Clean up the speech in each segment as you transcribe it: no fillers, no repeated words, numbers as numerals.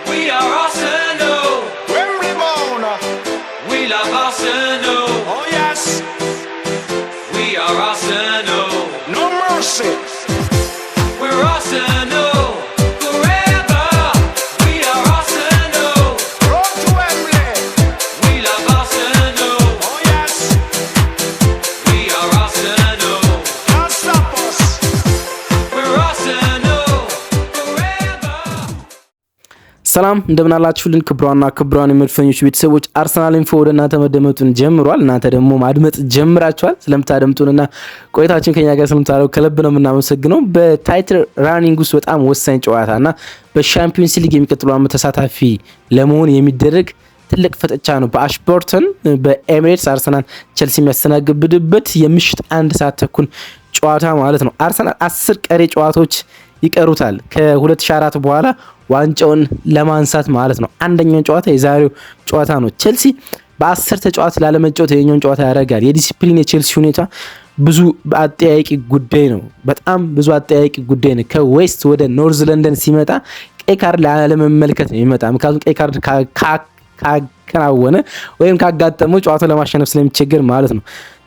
We are Arsenal. Wembley bound. We love Arsenal. Oh yes. We are Arsenal. No mercy. We're Arsenal forever. We are Arsenal. Road to Wembley. We love Arsenal. Oh yes. We are Arsenal. Can't stop us. We're Arsenal forever. ሰላም እንደምን አላችሁልን? ክብሯን የመድፈኞች ቤተሰቦች አርሰናል ኢንፎ ወደ እናንተ መደመጡን ጀምሯል። እናንተ ደግሞ ማድመጥ ጀምራችኋል። ስለምታደምጡንና ቆይታችን ከኛ ጋር ስለምታደርጉ ከልብ ነው የምናመሰግነው። በታይትል ራኒንግ ውስጥ በጣም ወሳኝ ጨዋታና በሻምፒዮንስ ሊግ የሚቀጥለው ዓመት ተሳታፊ ለመሆን የሚደረግ ትልቅ ፍጥጫ ነው። በአሽቦርተን በኤሚሬትስ አርሰናል ቸልሲ የሚያስተናግድበት የምሽት 1 ሰዓት ተኩል ጨዋታ ማለት ነው። አርሰናል 10 ቀሪ ጨዋታዎች ይቀሩታል ከ2004 በኋላ ዋንጫውን ለማንሳት ማለት ነው። አንደኛው ጨዋታ የዛሬው ጨዋታ ነው። ቸልሲ በ10 ተጫዋች ላለመጫወት የኛውን ጨዋታ ያደርጋል። የዲሲፕሊን የቸልሲ ሁኔታ ብዙ አጠያቂ ጉዳይ ነው። በጣም ብዙ አጠያቂ ጉዳይ ነው። ከዌስት ወደ ኖርዝ ለንደን ሲመጣ ቀይ ካርድ ላለመመልከት ነው የሚመጣ። ምክንያቱም ቀይ ካርድ ካከናወነ ወይም ካጋጠመው ጨዋታው ለማሸነፍ ስለሚቸገር ማለት ነው።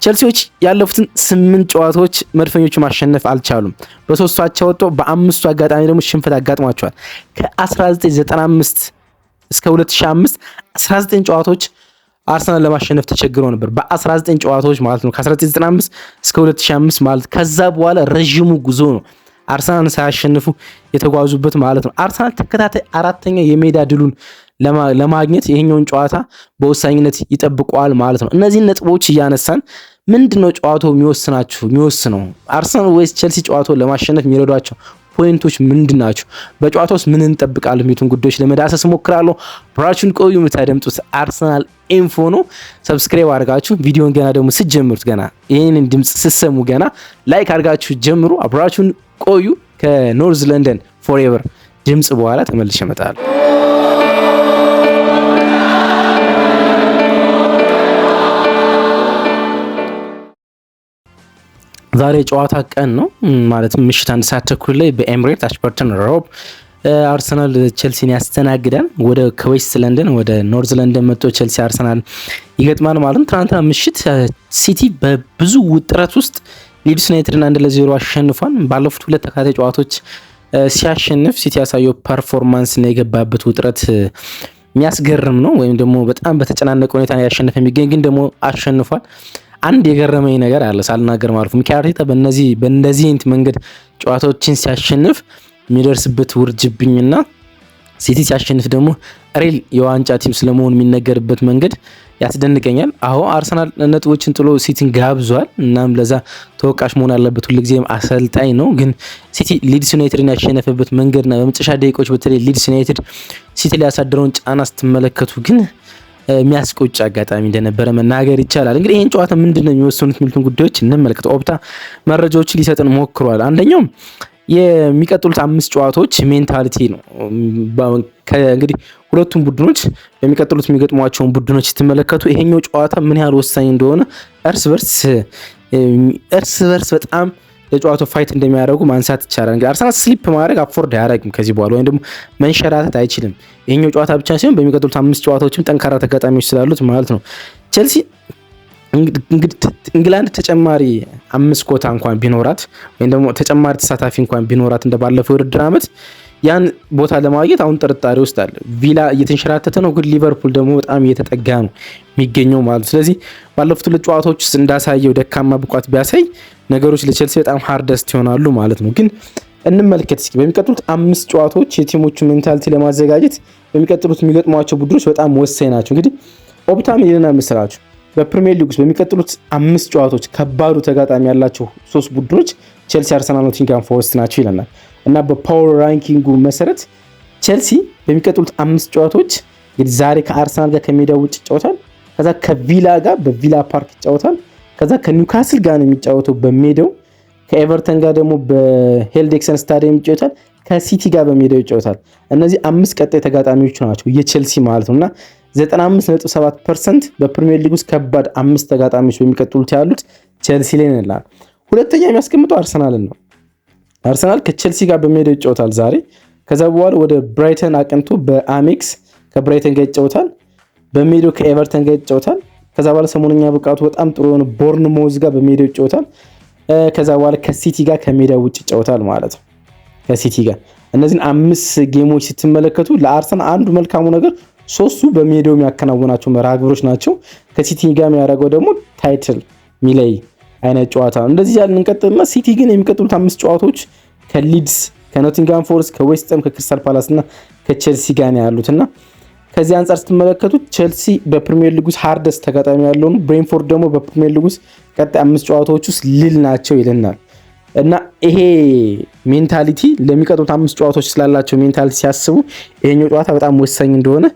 ቸልሲዎች ያለፉትን 8 ጨዋታዎች መድፈኞቹ ማሸነፍ አልቻሉም። በ3ቱ አቻ ወጥተው በ5ቱ አጋጣሚ ደግሞ ሽንፈት አጋጥሟቸዋል። ከ1995 እስከ 2005 19 ጨዋታዎች አርሰናል ለማሸነፍ ተቸግሮ ነበር። በ19 ጨዋታዎች ማለት ነው። ከ1995 እስከ 2005 ማለት ከዛ በኋላ ረዥሙ ጉዞ ነው አርሰናል ሳያሸንፉ የተጓዙበት ማለት ነው። አርሰናል ተከታታይ 4ኛ የሜዳ ድሉን ለማግኘት ይሄኛውን ጨዋታ በወሳኝነት ይጠብቀዋል ማለት ነው። እነዚህን ነጥቦች እያነሳን ምንድነው ጨዋታው የሚወስነው አርሰናል ወይስ ቸልሲ ጨዋታውን ለማሸነፍ የሚረዷቸው ፖይንቶች ምንድናቸው? በጨዋታው ውስጥ ምን እንጠብቃለን? የሚሉትን ጉዳዮች ለመዳሰስ ሞክራለሁ። ብራችሁን ቆዩ። የምታደምጡት አርሰናል ኢንፎ ነው። ሰብስክራይብ አድርጋችሁ ቪዲዮን ገና ደግሞ ስትጀምሩት ገና ይሄንን ድምጽ ስትሰሙ ገና ላይክ አድርጋችሁ ጀምሩ። አብራችሁን ቆዩ። ከኖርዝ ለንደን ፎሬቨር ድምጽ በኋላ ተመልሼ እመጣለሁ። ዛሬ ጨዋታ ቀን ነው ማለት ምሽት 1 ሰዓት ተኩል ላይ በኤሚሬትስ አሽቦርተን ሮድ አርሰናል ቸልሲን ያስተናግዳል። ወደ ከዌስት ለንደን ወደ ኖርዝ ለንደን መጥቶ ቸልሲ አርሰናል ይገጥማል ማለት ነው። ትናንትና ምሽት ሲቲ በብዙ ውጥረት ውስጥ ሊድስ ዩናይትድን 1-0 አሸንፏል። ባለፉት 2 ተከታታይ ጨዋታዎች ሲያሸንፍ ሲቲ ያሳየው ፐርፎርማንስ እና የገባበት ውጥረት የሚያስገርም ነው። ወይም ደግሞ በጣም በተጨናነቀ ሁኔታ ያሸነፈ የሚገኝ ግን ደግሞ አሸንፏል። አንድ የገረመኝ ነገር አለ ሳልናገር ማለት ሚኬል አርቴታ በእንደዚህ አይነት መንገድ ጨዋታዎችን ሲያሸንፍ የሚደርስበት ውርጅብኝና ሲቲ ሲያሸንፍ ደግሞ ሪል የዋንጫ ቲም ስለመሆኑ የሚነገርበት መንገድ ያስደንቀኛል። አዎ አርሰናል ነጥቦችን ጥሎ ሲቲን ጋብዟል። እናም ለዛ ተወቃሽ መሆን አለበት ሁልጊዜም አሰልጣኝ ነው። ግን ሲቲ ሊድስ ዩናይትድን ያሸነፈበት መንገድና በመጨረሻ ደቂቃዎች በተለይ ሊድስ ዩናይትድ ሲቲ ላይ ያሳደረውን ጫና ስትመለከቱ ግን የሚያስቆጭ አጋጣሚ እንደነበረ መናገር ይቻላል። እንግዲህ ይሄን ጨዋታ ምንድነው የሚወስኑት የሚሉትን ጉዳዮች እንመልከት። ኦፕታ መረጃዎችን ሊሰጥን ሞክሯል። አንደኛው የሚቀጥሉት 5 ጨዋታዎች ሜንታሊቲ ነው። እንግዲህ ሁለቱም ቡድኖች የሚቀጥሉት የሚገጥሟቸውን ቡድኖች ስትመለከቱ ይሄኛው ጨዋታ ምን ያህል ወሳኝ እንደሆነ እርስ በርስ በጣም ለጨዋታው ፋይት እንደሚያደርጉ ማንሳት ይቻላል። እንግዲህ አርሰናል ስሊፕ ማድረግ አፎርድ አያደርግም ከዚህ በኋላ ወይም ደግሞ መንሸራተት አይችልም። ይሄኛው ጨዋታ ብቻ ሳይሆን በሚቀጥሉት 5 ጨዋታዎችም ጠንካራ ተጋጣሚዎች ስላሉት ማለት ነው። ቸልሲ እንግዲህ እንግላንድ ተጨማሪ 5 ኮታ እንኳን ቢኖራት ወይም ደግሞ ተጨማሪ ተሳታፊ እንኳን ቢኖራት እንደባለፈው የውድድር ዓመት ያን ቦታ ለማግኘት አሁን ጥርጣሬ ውስጥ አለ። ቪላ እየተንሸራተተ ነው፣ ግን ሊቨርፑል ደግሞ በጣም እየተጠጋ ነው የሚገኘው ማለት። ስለዚህ ባለፉት 2 ጨዋታዎች ውስጥ እንዳሳየው ደካማ ብቃት ቢያሳይ ነገሮች ለቸልሲ በጣም ሃርደስት ይሆናሉ ማለት ነው። ግን እንመልከት እስኪ በሚቀጥሉት 5 ጨዋታዎች የቲሞቹ ሜንታሊቲ ለማዘጋጀት በሚቀጥሉት የሚገጥሟቸው ቡድኖች በጣም ወሳኝ ናቸው። እንግዲህ ኦፕታም ይለናል መሰላችሁ በፕሪሚየር ሊግ ውስጥ በሚቀጥሉት 5 ጨዋታዎች ከባዱ ተጋጣሚ ያላቸው 3 ቡድኖች ቸልሲ፣ አርሰናል፣ ኖቲንግሃም ፎረስት ናቸው ይለናል። እና በፓወር ራንኪንጉ መሰረት ቸልሲ በሚቀጥሉት 5 ጨዋታዎች እንግዲህ ዛሬ ከአርሰናል ጋር ከሜዳው ውጭ ይጫወታል። ከዛ ከቪላ ጋር በቪላ ፓርክ ይጫወታል። ከዛ ከኒውካስል ጋር ነው የሚጫወተው በሜዳው። ከኤቨርተን ጋር ደግሞ በሄልዴክሰን ስታዲየም ይጫወታል። ከሲቲ ጋር በሜዳው ይጫወታል። እነዚህ 5 ቀጣይ ተጋጣሚዎች ናቸው የቸልሲ ማለት ነውና 95.7% በፕሪሚየር ሊግ ውስጥ ከባድ 5 ተጋጣሚዎች በሚቀጥሉት ያሉት ቸልሲ ላይ ነላል። ሁለተኛ የሚያስቀምጠው አርሰናልን ነው። አርሰናል ከቸልሲ ጋር በሜዳው ይጫወታል ዛሬ። ከዛ በኋላ ወደ ብራይተን አቅንቶ በአሜክስ ከብራይተን ጋር ይጫወታል። በሜዳው ከኤቨርተን ጋር ይጫወታል። ከዛ በኋላ ሰሞኑኛ ብቃቱ በጣም ጥሩ የሆነ ቦርንሞዝ ጋር በሜዳው ይጫወታል። ከዛ በኋላ ከሲቲ ጋር ከሜዳው ውጭ ይጫወታል ማለት ነው። ከሲቲ ጋር እነዚህን 5 ጌሞች ስትመለከቱ ለአርሰናል አንዱ መልካሙ ነገር 3ቱ በሜዳው የሚያከናውናቸው መርሃ ግብሮች ናቸው። ከሲቲ ጋር የሚያደርገው ደግሞ ታይትል ሚለይ አይነት ጨዋታ ነው። እንደዚህ ያልን እንቀጥልና ሲቲ ግን የሚቀጥሉት 5 ጨዋታዎች ከሊድስ፣ ከኖቲንጋም ፎረስት፣ ከዌስትሃም፣ ከክሪስታል ፓላስ እና ከቼልሲ ጋር ነው ያሉትና ከዚህ አንጻር ስትመለከቱት ቼልሲ በፕሪሚየር ሊግ ውስጥ ሃርደስ ተጋጣሚ ያለው ነው። ብሬንፎርድ ደግሞ በፕሪሚየር ሊግ ውስጥ ቀጣይ 5 ጨዋታዎች ውስጥ ሊል ናቸው ይልናል እና ይሄ ሜንታሊቲ ለሚቀጥሉት 5 ጨዋታዎች ስላላቸው ሜንታሊቲ ሲያስቡ ይሄኛው ጨዋታ በጣም ወሳኝ እንደሆነ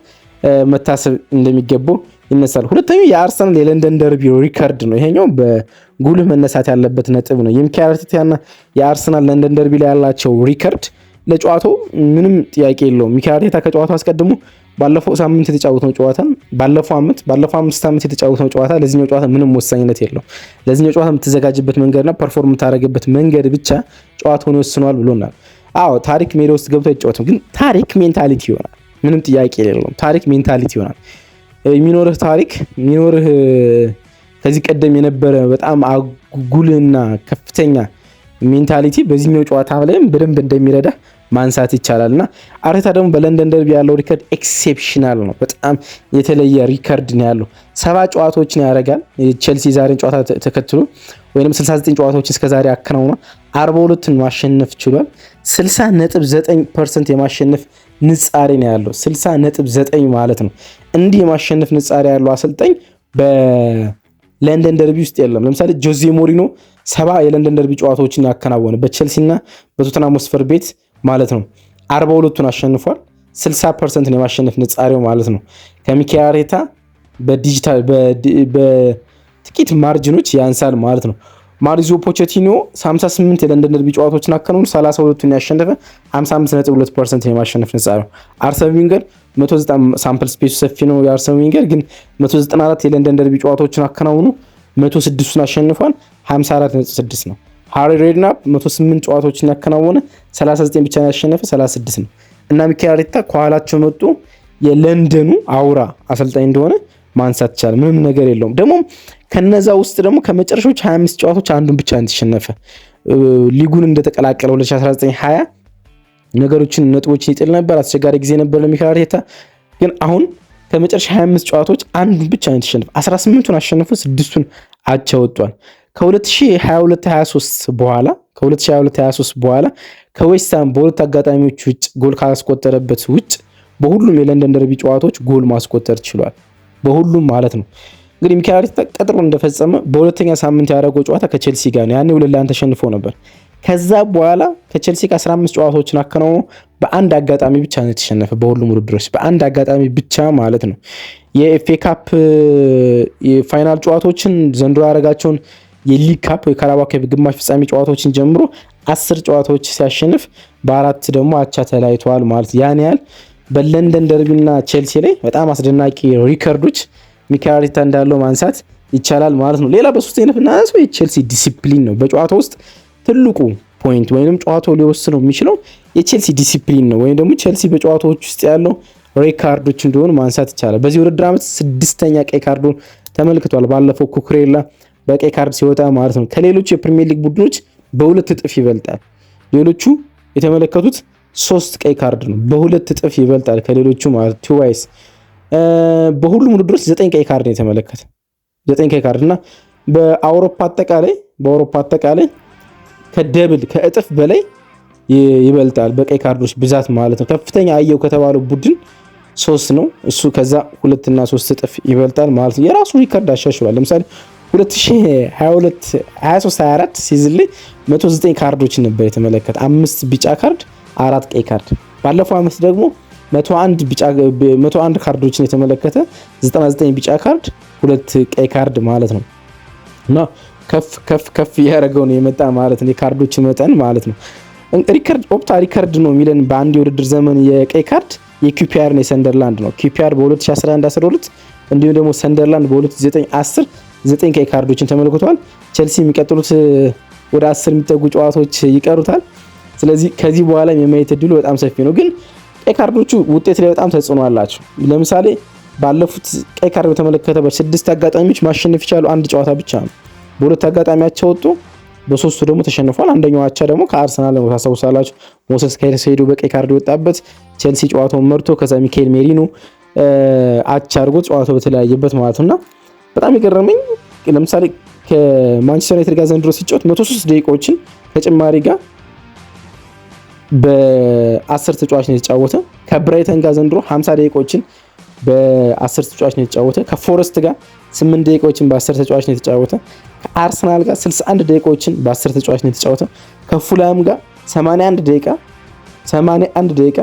መታሰብ እንደሚገባው ይነሳል። ሁለተኛው የአርሰናል የለንደን ደርቢ ሪከርድ ነው። ይሄኛው በጉልህ መነሳት ያለበት ነጥብ ነው። የሚካኤል አርቴታና የአርሰናል ለንደን ደርቢ ላይ ያላቸው ሪከርድ ለጨዋታው ምንም ጥያቄ የለውም። ሚካኤል አርቴታ ከጨዋታው አስቀድሞ ባለፈው ሳምንት የተጫወተው ጨዋታ ባለፈው 5 ዓመት የተጫወተው ጨዋታ ለዚህኛው ጨዋታ ምንም ወሳኝነት የለውም። ለዚህኛው ጨዋታ የምትዘጋጅበት መንገድና ፐርፎርም የምታደርግበት መንገድ ብቻ ጨዋታውን ይወስነዋል ብሎናል። አዎ ታሪክ ሜዳ ውስጥ ገብቶ አይጫወትም፣ ግን ታሪክ ሜንታሊቲ ይሆናል። ምንም ጥያቄ የለውም። ታሪክ ሜንታሊቲ ይሆናል። የሚኖርህ ታሪክ የሚኖርህ ከዚህ ቀደም የነበረ በጣም አጉልና ከፍተኛ ሜንታሊቲ በዚህኛው ጨዋታ ላይም በደንብ እንደሚረዳ ማንሳት ይቻላል እና አርቴታ ደግሞ በለንደን ደርቢ ያለው ሪከርድ ኤክሴፕሽናል ነው። በጣም የተለየ ሪከርድ ነው ያለው። 7 ጨዋታዎችን ያደርጋል ቼልሲ ዛሬን ጨዋታ ተከትሎ ወይም 69 ጨዋታዎችን እስከዛሬ አከናውኗል። 42ን ማሸነፍ ችሏል። 60.9% የማሸነፍ ንጻሬ ነው ያለው። 60.9 ማለት ነው። እንዲህ የማሸነፍ ንጻሬ ያለው አሰልጣኝ በለንደን ደርቢ ውስጥ የለም። ለምሳሌ ጆዜ ሞሪኖ 70 የለንደን ደርቢ ጨዋታዎችን ያከናወነ በቼልሲና በቶተንሃም ሆትስፐር ቤት ማለት ነው። 42ቱን አሸንፏል። 60% ነው የማሸነፍ ንጻሬው ማለት ነው። ከሚካኤል አርቴታ በጥቂት ማርጂኖች ያንሳል ማለት ነው። ማሪዚዮ ፖቼቲኖ 58 የለንደን ደርቢ ጨዋታዎችን አከናውኖ 32ቱን ያሸነፈ 55.2% የማሸነፍ ንጻሬው። አርሰን ዊንገር 190 ሳምፕል ስፔሱ ሰፊ ነው። የአርሰን ዊንገር ግን 194 የለንደን ደርቢ ጨዋታዎችን አከናውኖ 106ቱን አሸንፏል። 54.6 ነው። ሃሪ ሬድናፕ 108 ጨዋታዎችን ያከናወነ 39 ብቻ ያሸነፈ 36 ነው እና ሚካኤል አርቴታ ከኋላቸው መጡ የለንደኑ አውራ አሰልጣኝ እንደሆነ ማንሳት ይቻላል። ምንም ነገር የለውም። ደግሞ ከነዛ ውስጥ ደግሞ ከመጨረሻዎች 25 ጨዋታዎች አንዱን ብቻ እንደተሸነፈ ሊጉን እንደተቀላቀለ 2019-20 ነገሮችን ነጥቦችን ይጥል ነበር። አስቸጋሪ ጊዜ ነበር ለሚካኤል አርቴታ። ግን አሁን ከመጨረሻ 25 ጨዋታዎች አንዱን ብቻ እንደተሸነፈ 18ቱን አሸንፎ 6ቱን አቻ ወጥቷል። ከ2022-23 በኋላ ከዌስትሃም በሁለት አጋጣሚዎች ውጭ ጎል ካላስቆጠረበት ውጭ በሁሉም የለንደን ደርቢ ጨዋታዎች ጎል ማስቆጠር ችሏል። በሁሉም ማለት ነው። እንግዲህ ሚካኤል አርቴታ ቀጥሮ እንደፈጸመ በሁለተኛ ሳምንት ያደረገው ጨዋታ ከቼልሲ ጋር ነው። ያኔ 2-1 ተሸንፎ ነበር። ከዛ በኋላ ከቼልሲ ጋር 15 ጨዋታዎችን አከናውኖ በአንድ አጋጣሚ ብቻ ነው የተሸነፈ። በሁሉም ውድድሮች በአንድ አጋጣሚ ብቻ ማለት ነው። የኤፍኤ ካፕ የፋይናል ጨዋታዎችን ዘንድሮ ያደረጋቸውን የሊግ ካፕ ወይ ካራባኦ ካፕ ግማሽ ፍጻሜ ጨዋታዎችን ጀምሮ 10 ጨዋታዎች ሲያሸንፍ በ4 ደግሞ አቻ ተለያይተዋል ማለት ያን ያህል በለንደን ደርቢና ቼልሲ ላይ በጣም አስደናቂ ሪከርዶች ሚካኤል አርቴታ እንዳለው ማንሳት ይቻላል ማለት ነው። ሌላ በሶስተኛነት እናነሳው የቼልሲ ዲሲፕሊን ነው። በጨዋታ ውስጥ ትልቁ ፖይንት ወይንም ጨዋታው ሊወስነው የሚችለው የቼልሲ ዲሲፕሊን ነው፣ ወይም ደግሞ ቼልሲ በጨዋታዎች ውስጥ ያለው ሬካርዶች እንደሆኑ ማንሳት ይቻላል። በዚህ ውድድር ዓመት 6ኛ ቀይ ካርዱን ተመልክቷል። ባለፈው ኩኩሬላ በቀይ ካርድ ሲወጣ ማለት ነው። ከሌሎቹ የፕሪሚየር ሊግ ቡድኖች በ2 እጥፍ ይበልጣል። ሌሎቹ የተመለከቱት 3 ቀይ ካርድ ነው። በ2 እጥፍ ይበልጣል ከሌሎቹ ማለት ትዋይስ። በሁሉም ውድድሮች 9 ቀይ ካርድ ነው የተመለከተ 9 ቀይ ካርድ እና በአውሮፓ አጠቃላይ ከደብል ከእጥፍ በላይ ይበልጣል በቀይ ካርዶች ብዛት ማለት ነው። ከፍተኛ አየው ከተባለው ቡድን 3 ነው እሱ። ከዛ 2 እና 3 እጥፍ ይበልጣል ማለት ነው። የራሱ ሪከርድ አሻሽሏል። ለምሳሌ 2022-23-24 ሲዝን ላይ 109 ካርዶችን ነበር የተመለከተ፣ 5 ቢጫ ካርድ 4 ቀይ ካርድ። ባለፈው ዓመት ደግሞ 101 ካርዶችን የተመለከተ 99 ቢጫ ካርድ 2 ቀይ ካርድ ማለት ነው እና ከፍ እያደረገው ነው የመጣ ማለት ነው የካርዶችን መጠን ማለት ነው። ኦፕታ ሪከርድ ነው የሚለን በአንድ የውድድር ዘመን የቀይ ካርድ የኪፒአር ነው የሰንደርላንድ ነው። ኪፒአር በ2011-12 እንዲሁም ደግሞ ሰንደርላንድ በ2009-10 9 ቀይ ካርዶችን ተመልክቷል። ቼልሲ የሚቀጥሉት ወደ 10 የሚጠጉ ጨዋታዎች ይቀሩታል። ስለዚህ ከዚህ በኋላ የማየት እድሉ በጣም ሰፊ ነው። ግን ቀይ ካርዶቹ ውጤት ላይ በጣም ተጽዕኖ አላቸው። ለምሳሌ ባለፉት ቀይ ካርድ በተመለከተ በ6 አጋጣሚዎች ማሸነፍ ይቻሉ አንድ ጨዋታ ብቻ ነው። በሁለት አጋጣሚያቸው ወጡ፣ በሶስቱ ደግሞ ተሸንፏል። አንደኛው አቻ ደግሞ ከአርሰናል ነው ታስታውሳላችሁ። ሞሴስ ካይሴዶ በቀይ ካርድ የወጣበት ቼልሲ ጨዋታውን መርቶ ከዛ ሚካኤል ሜሪኖ አቻ አድርጎ ጨዋታው በተለያየበት ማለት ነውና በጣም የገረመኝ ለምሳሌ ከማንቸስተር ዩናይትድ ጋር ዘንድሮ ሲጫወት 103 ደቂቃዎችን ተጨማሪ ጋር በ10 ተጫዋች ነው የተጫወተ። ከብራይተን ጋር ዘንድሮ 50 ደቂቃዎችን በ10 ተጫዋች ነው የተጫወተ። ከፎረስት ጋር 8 ደቂቃዎችን በ10 ተጫዋች ነው የተጫወተ። ከአርሰናል ጋር 61 ደቂቃዎችን በ10 ተጫዋች ነው የተጫወተ። ከፉላም ጋር 81 ደቂቃ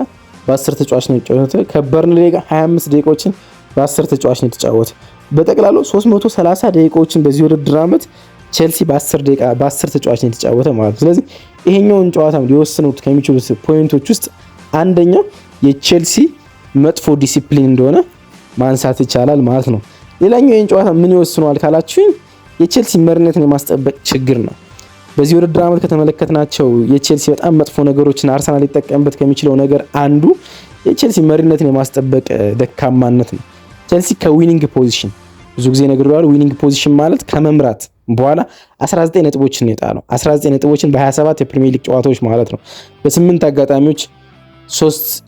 በ10 ተጫዋች ነው የተጫወተ። ከበርንሌ ጋር 25 ደቂቃዎችን በ10 ተጫዋች ነው የተጫወተ። በጠቅላላው 330 ደቂቃዎችን በዚህ ውድድር ዓመት ቼልሲ በ10 ተጫዋች ነው የተጫወተ ማለት ነው። ስለዚህ ይሄኛውን ጨዋታ ሊወስኑት ከሚችሉት ፖይንቶች ውስጥ አንደኛው የቼልሲ መጥፎ ዲሲፕሊን እንደሆነ ማንሳት ይቻላል ማለት ነው። ሌላኛው ይህን ጨዋታ ምን ይወስነዋል ካላችሁኝ የቼልሲ መሪነትን የማስጠበቅ ችግር ነው። በዚህ ውድድር ዓመት ከተመለከትናቸው የቼልሲ በጣም መጥፎ ነገሮችን አርሰናል ሊጠቀምበት ከሚችለው ነገር አንዱ የቼልሲ መሪነትን የማስጠበቅ ደካማነት ነው። ቼልሲ ከዊኒንግ ፖዚሽን ብዙ ጊዜ ነግሬዋለሁ። ዊኒንግ ፖዚሽን ማለት ከመምራት በኋላ 19 ነጥቦችን የጣለው 19 ነጥቦችን በ27 የፕሪሚየር ሊግ ጨዋታዎች ማለት ነው። በ8 አጋጣሚዎች 3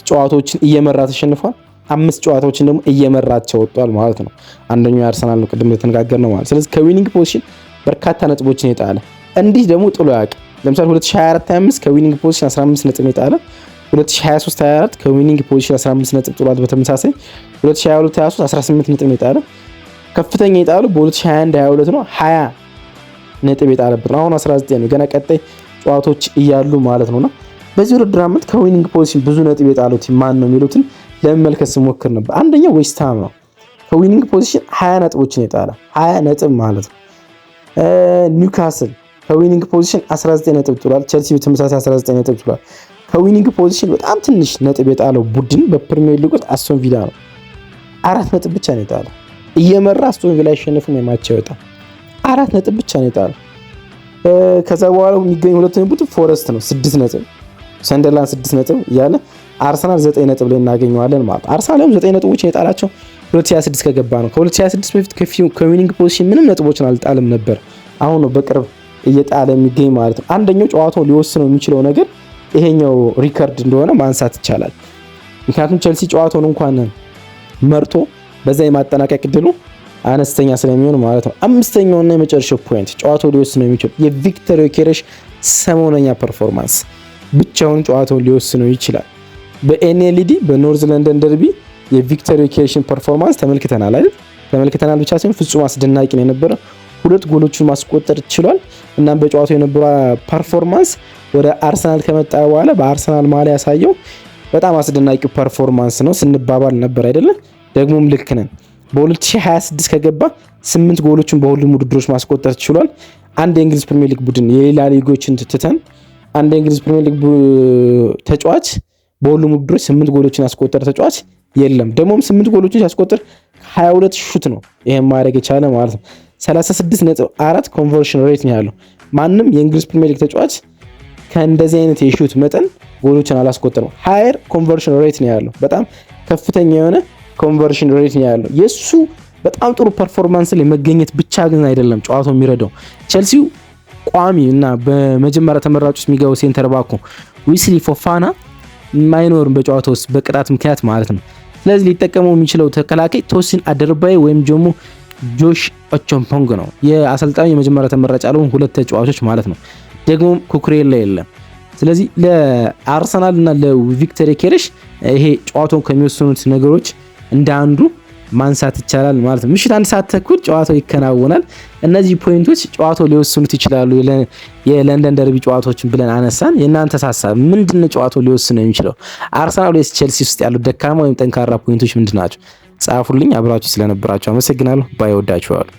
ጨዋታዎችን እየመራ ተሸንፏል። 5 ጨዋታዎችን ደግሞ እየመራቸው ወጥቷል ማለት ነው። አንደኛው የአርሰናል ነው ቅድም ተነጋገር ነው ማለት። ስለዚህ ከዊኒንግ ፖዚሽን በርካታ ነጥቦችን የጣለ እንዲህ ደግሞ ጥሎ ያውቅ። ለምሳሌ 2024/25 ከዊኒንግ ፖዚሽን 15 ነጥብ የጣለ 2023/24 ከዊኒንግ ፖዚሽን 15 ነጥብ ጥሏል። በተመሳሳይ 2022/23 18 ነጥብ የጣለ ከፍተኛ የጣለው በ2021/22 ነው 20 ነጥብ የጣለበት ነው። አሁን 19 ነው። ገና ቀጣይ ጨዋታዎች እያሉ ማለት ነውና በዚህ ውድድር ዓመት ከዊኒንግ ፖዚሽን ብዙ ነጥብ የጣለው ቲም ማን ነው የሚሉትን ለመመልከት ስሞክር ነበር። አንደኛው ዌስትሃም ነው። ከዊኒንግ ፖዚሽን 20 ነጥቦችን የጣለ 20 ነጥብ ማለት ነው። ኒውካስል ከዊኒንግ ፖዚሽን 19 ነጥብ ጥሏል። ቼልሲ በተመሳሳይ 19 ነጥብ ጥሏል። ከዊኒንግ ፖዚሽን በጣም ትንሽ ነጥብ የጣለው ቡድን በፕሪሚየር ሊግ ውስጥ አስቶን ቪላ ነው። 4 ነጥብ ብቻ ነው የጣለው። እየመራ አስቶን ቪላ አይሸነፍም የማቸው ይወጣ 4 ነጥብ ብቻ ነው የጣለው። ከዛ በኋላ የሚገኝ ሁለተኛ ቡድን ፎረስት ነው 6 ነጥብ፣ ሰንደርላንድ 6 ነጥብ እያለ አርሰናል 9 ነጥብ ላይ እናገኘዋለን ማለት ነው። አርሰናልም 9 ነጥቦችን የጣላቸው 2026 ከገባ ነው። ከ2026 በፊት ከዊኒንግ ፖዚሽን ምንም ነጥቦችን አልጣልም ነበር። አሁን ነው በቅርብ እየጣለ የሚገኝ ማለት ነው። አንደኛው ጨዋታው ሊወስነው የሚችለው ነገር ይሄኛው ሪከርድ እንደሆነ ማንሳት ይቻላል። ምክንያቱም ቼልሲ ጨዋታውን እንኳን መርቶ በዛ የማጠናቀቅ ዕድሉ አነስተኛ ስለሚሆን ማለት ነው። አምስተኛውና የመጨረሻው ፖይንት ጨዋታው ሊወስነው የሚችለው የቪክተር ዮኬሬሽ ሰሞነኛ ፐርፎርማንስ ብቻውን ጨዋታውን ሊወስነው ይችላል። በኤንኤልዲ በኖርዝ ለንደን ደርቢ የቪክተር ዮኬሬሽን ፐርፎርማንስ ተመልክተናል አይደል? ተመልክተናል ብቻ ሳይሆን ፍጹም አስደናቂ ነው የነበረ። 2 ጎሎችን ማስቆጠር ችሏል። እናም በጨዋታው የነበረ ፐርፎርማንስ ወደ አርሰናል ከመጣ በኋላ በአርሰናል ማሊያ ያሳየው በጣም አስደናቂ ፐርፎርማንስ ነው ስንባባል ነበር አይደለ? ደግሞም ልክ ነን። በ2026 ከገባ 8 ጎሎችን በሁሉም ውድድሮች ማስቆጠር ችሏል። አንድ የእንግሊዝ ፕሪሚየር ሊግ ቡድን የሌላ ሊጎችን ትተን አንድ የእንግሊዝ ፕሪሚየር ሊግ ተጫዋች በሁሉም ውድድሮች 8 ጎሎችን ያስቆጠረ ተጫዋች የለም። ደግሞም 8 ጎሎችን ሲያስቆጥር 22 ሹት ነው ይሄን ማድረግ የቻለ ማለት ነው። 36.4 ኮንቨርሽን ሬት ነው ያለው። ማንም የእንግሊዝ ፕሪሚየር ሊግ ተጫዋች ከእንደዚህ አይነት የሹት መጠን ጎሎችን አላስቆጠረም። ሃየር ኮንቨርሽን ሬት ነው ያለው። በጣም ከፍተኛ የሆነ ኮንቨርሽን ሬት ነው ያለው። የሱ በጣም ጥሩ ፐርፎርማንስ ላይ መገኘት ብቻ ግን አይደለም ጨዋታው የሚረዳው። ቼልሲው ቋሚ እና በመጀመሪያ ተመራጭ ውስጥ የሚገባው ሴንተር ባኩ ዊስሊ ፎፋና ማይኖርም በጨዋታው ውስጥ በቅጣት ምክንያት ማለት ነው። ስለዚህ ሊጠቀመው የሚችለው ተከላካይ ቶሲን አደርባይ ወይም ደግሞ ጆሽ ኦቾምፖንግ ነው። የአሰልጣኙ የመጀመሪያ ተመራጭ ያልሆኑ 2 ተጫዋቾች ማለት ነው። ደግሞ ኩኩሬላ የለም። ስለዚህ ለአርሰናል እና ለቪክተር ዮኬሬሽ ይሄ ጨዋታውን ከሚወስኑት ነገሮች እንደ አንዱ ማንሳት ይቻላል ማለት ነው። ምሽት 1 ሰዓት ተኩል ጨዋታው ይከናወናል። እነዚህ ፖይንቶች ጨዋታው ሊወስኑት ይችላሉ። የለንደን ደርቢ ጨዋታዎችን ብለን አነሳን። የእናንተ ሀሳብ ምንድነው? ጨዋታው ሊወስነው የሚችለው አርሰናል ወይስ ቼልሲ ውስጥ ያሉት ደካማ ወይም ጠንካራ ፖይንቶች ምንድናቸው? ጻፉልኝ። አብራችሁ ስለነበራችሁ አመሰግናለሁ። ባይ ወዳችኋለሁ።